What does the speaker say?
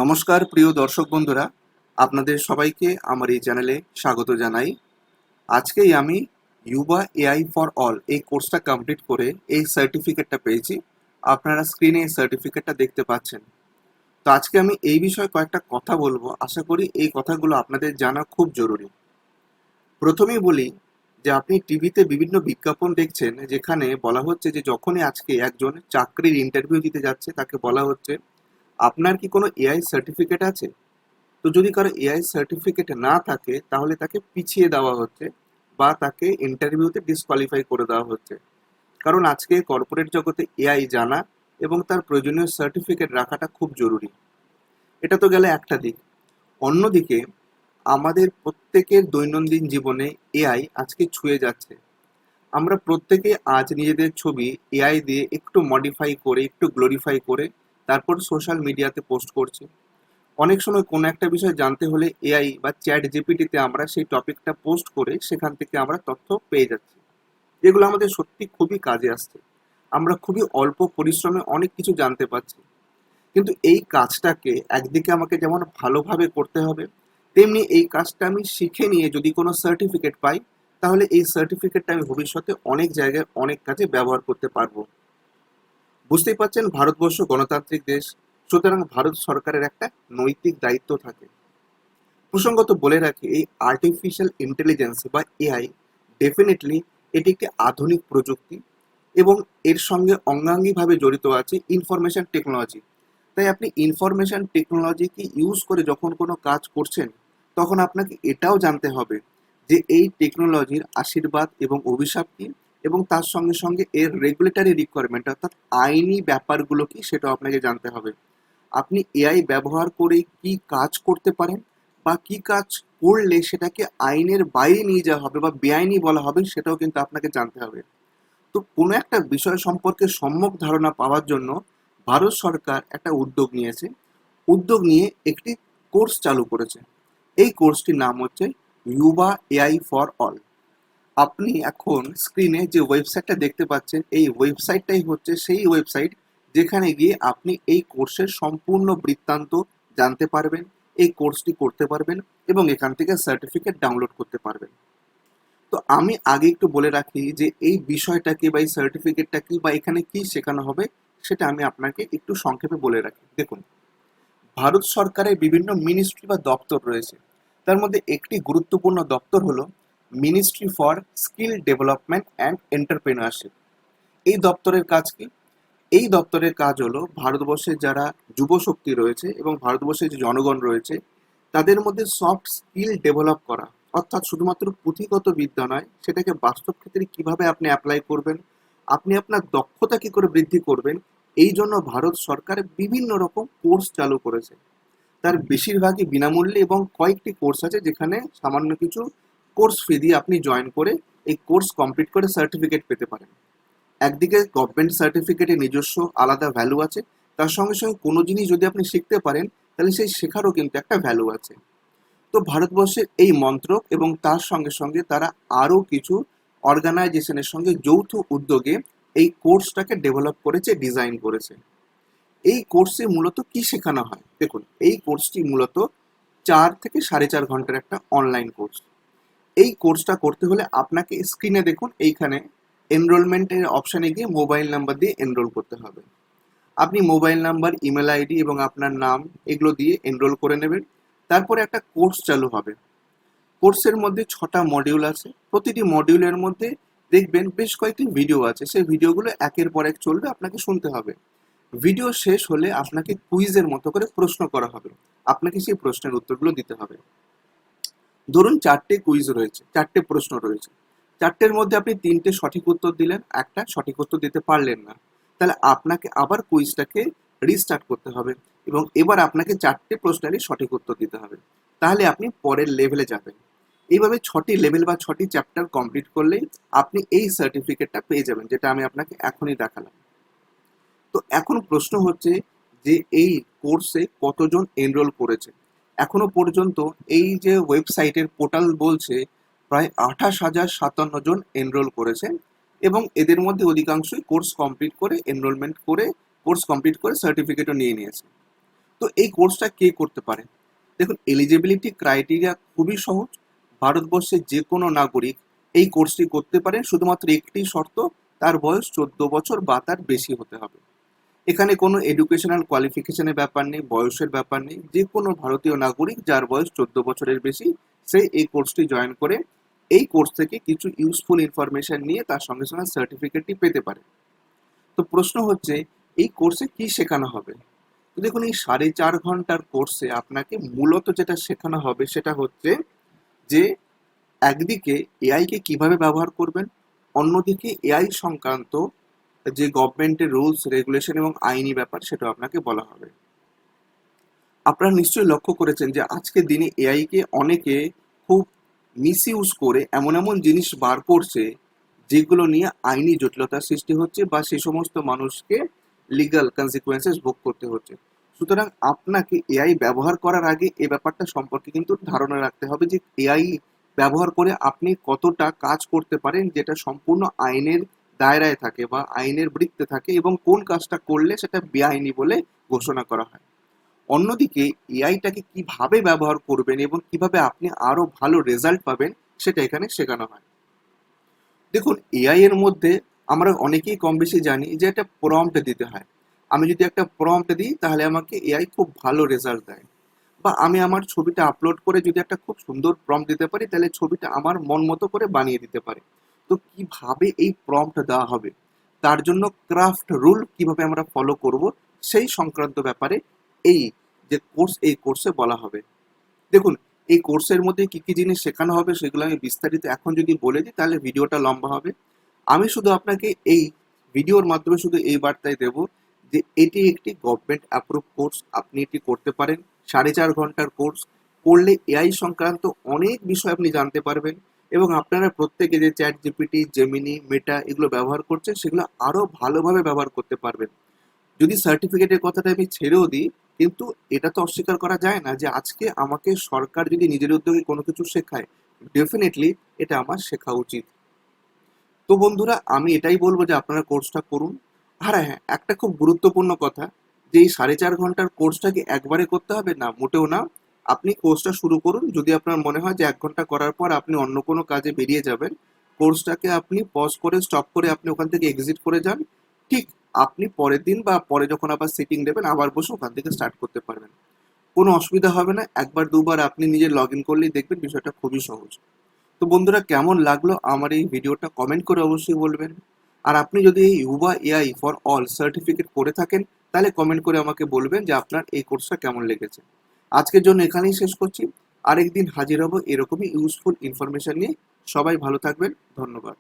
নমস্কার প্রিয় দর্শক বন্ধুরা, আপনাদের সবাইকে আমার এই চ্যানেলে স্বাগত জানাই। আজকেই আমি ইউবা এআই ফর অল এই কোর্সটা কমপ্লিট করে এই সার্টিফিকেটটা পেয়েছি। আপনারা স্ক্রিনে এই সার্টিফিকেটটা দেখতে পাচ্ছেন। তো আজকে আমি এই বিষয়ে কয়েকটা কথা বলবো, আশা করি এই কথাগুলো আপনাদের জানা খুব জরুরি। প্রথমেই বলি যে আপনি টিভিতে বিভিন্ন বিজ্ঞাপন দেখছেন, যেখানে বলা হচ্ছে যে যখনই আজকে একজন চাকরির ইন্টারভিউ দিতে যাচ্ছে তাকে বলা হচ্ছে আপনার কি কোনো এআই সার্টিফিকেট আছে। তো যদি কারো এআই সার্টিফিকেট না থাকে তাহলে তাকে পিছিয়ে দেওয়া হচ্ছে বা তাকে ইন্টারভিউতে ডিসকোয়ালিফাই করে দেওয়া হচ্ছে। কারণ আজকে কর্পোরেট জগতে এআই জানা এবং তার প্রয়োজনীয় সার্টিফিকেট রাখাটা খুব জরুরি। এটা তো গেলে একটা দিক। অন্যদিকে আমাদের প্রত্যেকের দৈনন্দিন জীবনে এআই আজকে ছুঁয়ে যাচ্ছে। আমরা প্রত্যেকে আজ নিজেদের ছবি এআই দিয়ে একটু মডিফাই করে, একটু গ্লোরিফাই করে তারপর সোশ্যাল মিডিয়াতে পোস্ট করছি। অনেক সময় কোনো একটা বিষয় জানতে হলে এআই বা চ্যাট জিপিটিতে আমরা সেই টপিকটা পোস্ট করে সেখান থেকে আমরা তথ্য পেয়ে যাচ্ছি, যেগুলো আমাদের সত্যি খুবই কাজে আসছে। আমরা খুবই অল্প পরিশ্রমে অনেক কিছু জানতে পারছি। কিন্তু এই কাজটাকে একদিকে আমাকে যেমন ভালোভাবে করতে হবে, তেমনি এই কাজটা আমি শিখে নিয়ে যদি কোনো সার্টিফিকেট পাই, তাহলে এই সার্টিফিকেটটা আমি ভবিষ্যতে অনেক জায়গায় অনেক কাজে ব্যবহার করতে পারবো। বুঝতেই পারছেন, ভারতবর্ষ গণতান্ত্রিক দেশ, সুতরাং ভারত সরকারের একটা নৈতিক দায়িত্ব থাকে। প্রসঙ্গত বলে রাখি, এই আর্টিফিশিয়াল ইন্টেলিজেন্স বা এআই ডেফিনেটলি এটি একটি আধুনিক প্রযুক্তি এবং এর সঙ্গে অঙ্গাঙ্গিভাবে জড়িত আছে ইনফরমেশন টেকনোলজি। তাই আপনি ইনফরমেশন টেকনোলজিকে ইউজ করে যখন কোনো কাজ করছেন, তখন আপনাকে এটাও জানতে হবে যে এই টেকনোলজির আশীর্বাদ এবং অভিশাপ কি, এবং তার সঙ্গে সঙ্গে এর রেগুলেটরি রিকোয়ারমেন্ট অর্থাৎ আইনি ব্যাপারগুলো কি সেটাও আপনাকে জানতে হবে। আপনি এআই ব্যবহার করে কি কাজ করতে পারেন বা কি কাজ করলে সেটাকে আইনের বাইরে নিয়ে যাওয়া হবে বা বেআইনি বলা হবে, সেটাও কিন্তু আপনাকে জানতে হবে। তো কোনো একটা বিষয় সম্পর্কে সম্যক ধারণা পাওয়ার জন্য ভারত সরকার একটা উদ্যোগ নিয়েছে। উদ্যোগ নিয়ে একটি কোর্স চালু করেছে। এই কোর্সটির নাম হচ্ছে ইউবা এআই ফর অল। আপনি এখন স্ক্রিনে যে ওয়েবসাইটটা দেখতে পাচ্ছেন, এই ওয়েবসাইটটাই হচ্ছে সেই ওয়েবসাইট যেখানে গিয়ে আপনি এই কোর্সের সম্পূর্ণ বৃত্তান্ত জানতে পারবেন, এই কোর্সটি করতে পারবেন এবং এখান থেকে সার্টিফিকেট ডাউনলোড করতে পারবেন। তো আমি আগে একটু বলে রাখি যে এই বিষয়টা কি বা এই সার্টিফিকেটটা কি বা এখানে কি শেখানো হবে, সেটা আমি আপনাকে একটু সংক্ষেপে বলে রাখি। দেখুন, ভারত সরকারের বিভিন্ন মিনিস্ট্রি বা দপ্তর রয়েছে। তার মধ্যে একটি গুরুত্বপূর্ণ দপ্তর হলো ministry for skill development and entrepreneurship. এই দপ্তরের কাজ কি? এই দপ্তরের কাজ হলো ভারতবর্ষের যারা যুবশক্তি রয়েছে এবং ভারতবর্ষের যে জনগণ রয়েছে তাদের মধ্যে সফট স্কিল ডেভেলপ করা। অর্থাৎ শুধুমাত্র পুঁথিগত বিদ্যা নয়, সেটাকে বাস্তব ক্ষেত্রে কিভাবে আপনি অ্যাপ্লাই করবেন, আপনি আপনার দক্ষতা কি করে বৃদ্ধি করবেন, এই জন্য ভারত সরকার বিভিন্ন রকম কোর্স চালু করেছে। তার বেশিরভাগই বিনামূল্যে এবং কয়েকটি কোর্স আছে যেখানে সামান্য কিছু কোর্স ফি দিয়ে আপনি জয়েন করে এই কোর্স কমপ্লিট করে সার্টিফিকেট পেতে পারেন। একদিকে গভর্নমেন্ট সার্টিফিকেটের নিজস্ব আলাদা ভ্যালু আছে, তার সঙ্গে সঙ্গে কোনো জিনিস যদি আপনি শিখতে পারেন তাহলে সেই শেখারও কিন্তু একটা ভ্যালু আছে। তো ভারতবর্ষের এই মন্ত্রক এবং তার সঙ্গে সঙ্গে তারা আরও কিছু অর্গানাইজেশনের সঙ্গে যৌথ উদ্যোগে এই কোর্সটাকে ডেভেলপ করেছে, ডিজাইন করেছে। এই কোর্সে মূলত কি শেখানো হয়? দেখুন, এই কোর্সটি মূলত 4 থেকে 4.5 ঘন্টার একটা অনলাইন কোর্স। এই কোর্সটা করতে হলে আপনাকে স্ক্রিনে দেখুন, এইখানে এনরোলমেন্টের অপশানে গিয়ে মোবাইল নাম্বার দিয়ে এনরোল করতে হবে। আপনি মোবাইল নাম্বার, ইমেল আইডি এবং আপনার নাম এগুলো দিয়ে এনরোল করে নেবেন। তারপরে একটা কোর্স চালু হবে। কোর্সের মধ্যে 6টা মডিউল আছে। প্রতিটি মডিউলের মধ্যে দেখবেন বেশ কয়েকটি ভিডিও আছে। সেই ভিডিওগুলো একের পর এক চলবে, আপনাকে শুনতে হবে। ভিডিও শেষ হলে আপনাকে কুইজের মতো করে প্রশ্ন করা হবে, আপনাকে সেই প্রশ্নের উত্তরগুলো দিতে হবে। ধরুন 4টে কুইজ রয়েছে, 4টে প্রশ্ন রয়েছে। 4টের মধ্যে আপনি 3টে সঠিক উত্তর দিলেন, একটা সঠিক উত্তর দিতে পারলেন না, তাহলে আপনাকে আবার কুইজটাকে রিস্টার্ট করতে হবে এবং এবার আপনাকে 4টে প্রশ্নেরই সঠিক উত্তর দিতে হবে। তাহলে আপনি পরের লেভেলে যাবেন। এইভাবে 6টি লেভেল বা 6টি চ্যাপ্টার কমপ্লিট করলেই আপনি এই সার্টিফিকেটটা পেয়ে যাবেন, যেটা আমি আপনাকে এখনই দেখালাম। তো এখন প্রশ্ন হচ্ছে যে এই কোর্সে কতজন এনরোল করেছে। এখনো পর্যন্ত এই যে ওয়েবসাইটের পোর্টাল বলছে প্রায় 28,057 জন এনরোল করেছেন এবং এদের মধ্যে অধিকাংশই কোর্স কমপ্লিট করে এনরোলমেন্ট করে কোর্স কমপ্লিট করে সার্টিফিকেটও নিয়ে নিয়েছে। তো এই কোর্সটা কে করতে পারে? দেখুন, এলিজিবিলিটি ক্রাইটেরিয়া খুবই সহজ। ভারতবর্ষের যে কোনো নাগরিক এই কোর্সটি করতে পারে, শুধুমাত্র একটি শর্ত, তার বয়স 14 বছর বা তার বেশি হতে হবে। এখানে কোনো এডুকেশনাল কোয়ালিফিকেশনের ব্যাপার নেই, বয়সের ব্যাপার নেই। যে কোনো ভারতীয় নাগরিক যার বয়স 14 বছরের বেশি, সে এই কোর্সটি জয়েন করে এই কোর্স থেকে কিছু ইউজফুল ইনফরমেশন নিয়ে তার সঙ্গে সঙ্গে সার্টিফিকেটটি পেতে পারে। তো প্রশ্ন হচ্ছে, এই কোর্সে কি শেখানো হবে? তো দেখুন, এই 4.5 ঘন্টার কোর্সে আপনাকে মূলত যেটা শেখানো হবে সেটা হচ্ছে যে একদিকে এআই কে কিভাবে ব্যবহার করবেন, অন্যদিকে এআই সংক্রান্ত যে গভর্নমেন্টের রুলস রেগুলেশন এবং আইনি ব্যাপার সেটা আপনাকে বলা হবে। আপনারা নিশ্চয়ই লক্ষ্য করেছেন যে আজকের দিনে এআই কে অনেকে খুব মিসইউজ করে এমন এমন জিনিস বার করছে যেগুলো নিয়ে আইনি জটিলতার সৃষ্টি হচ্ছে বা সে সমস্ত মানুষকে লিগ্যাল কনসিকুয়েন্সেস ভোগ করতে হচ্ছে। সুতরাং আপনাকে এআই ব্যবহার করার আগে এ ব্যাপারটা সম্পর্কে কিন্তু ধারণা রাখতে হবে যে এআই ব্যবহার করে আপনি কতটা কাজ করতে পারেন যেটা সম্পূর্ণ আইনের দায়রায় থাকে বা আইনের বৃত্তে থাকে, এবং কোন কাজটা করলে সেটা বেআইনি বলে ঘোষণা করা হয়। অন্যদিকে এআইটাকে কিভাবে ব্যবহার করবেন এবং কিভাবে আপনি আরো ভালো রেজাল্ট পাবেন সেটা এখানে শেখানো হয়। দেখুন, এআই এর মধ্যে আমরা অনেকেই কম বেশি জানি যে একটা প্রম্পট দিতে হয়। আমি যদি একটা প্রম্পট দিই তাহলে আমাকে এআই খুব ভালো রেজাল্ট দেয়। বা আমি আমার ছবিটা আপলোড করে যদি একটা খুব সুন্দর প্রম্পট দিতে পারি তাহলে ছবিটা আমার মন মতো করে বানিয়ে দিতে পারে। তো কিভাবে এই প্রম্পট দেওয়া হবে, তার জন্য ক্রাফট রুল কিভাবে আমরা ফলো করব, সেই সংক্রান্ত ব্যাপারে এই যে কোর্স, এই কোর্সে বলা হবে। দেখুন, এই কোর্সের মধ্যে কি কি জিনিস শেখানো হবে সেগুলো আমি বিস্তারিত এখন যদি বলে দিই তাহলে ভিডিওটা লম্বা হবে। আমি শুধু আপনাকে এই ভিডিওর মাধ্যমে শুধু এই বার্তাই দেব যে এটি একটি গভর্নমেন্ট অ্যাপ্রুভ কোর্স, আপনি এটি করতে পারেন। 4.5 ঘন্টার কোর্স করলে এআই সংক্রান্ত অনেক বিষয় আপনি জানতে পারবেন, এবং আপনারা প্রত্যেকে যে চ্যাট জিপিটি, জেমিনি, মেটা এগুলো ব্যবহার করছেন সেগুলো আরো ভালোভাবে ব্যবহার করতে পারবেন। যদি সার্টিফিকেটের কথাটা আমি ছেড়েও দিই, কিন্তু এটা তো অস্বীকার করা যায় না যে আজকে আমাকে সরকার যদি নিজের উদ্যোগে কোনো কিছু শেখায়, ডেফিনেটলি এটা আমার শেখা উচিত। তো বন্ধুরা, আমি এটাই বলবো যে আপনারা কোর্সটা করুন। আর হ্যাঁ, একটা খুব গুরুত্বপূর্ণ কথা, যে এই 4.5 ঘন্টার কোর্সটাকে একবারে করতে হবে না, মোটেও না। আপনি কোর্সটা শুরু করুন, যদি আপনার মনে হয় যে 1 ঘন্টা করার পর আপনি অন্য কোনো কাজে বেরিয়ে যাবেন, কোর্সটাকে আপনি পজ করে স্টপ করে আপনি ওখান থেকে এক্সিট করে যান। ঠিক আপনি পরের দিন বা পরে যখন আবার সিটিং দেবেন আবার বসে ওখান থেকে স্টার্ট করতে পারবেন। কোনো অসুবিধা হবে না, একবার দুবার আপনি নিজে লগ ইন করলেই দেখবেন বিষয়টা খুবই সহজ। তো বন্ধুরা, কেমন লাগলো আমার এই ভিডিওটা কমেন্ট করে অবশ্যই বলবেন। আর আপনি যদি এই ইউবা এআই ফর অল সার্টিফিকেট করে থাকেন তাহলে কমেন্ট করে আমাকে বলবেন যে আপনার এই কোর্সটা কেমন লেগেছে। আজকের জন্য এখানেই শেষ করছি। আরেকদিন হাজির হব এরকমই ইউজফুল ইনফরমেশন নিয়ে। সবাই ভালো থাকবেন, ধন্যবাদ।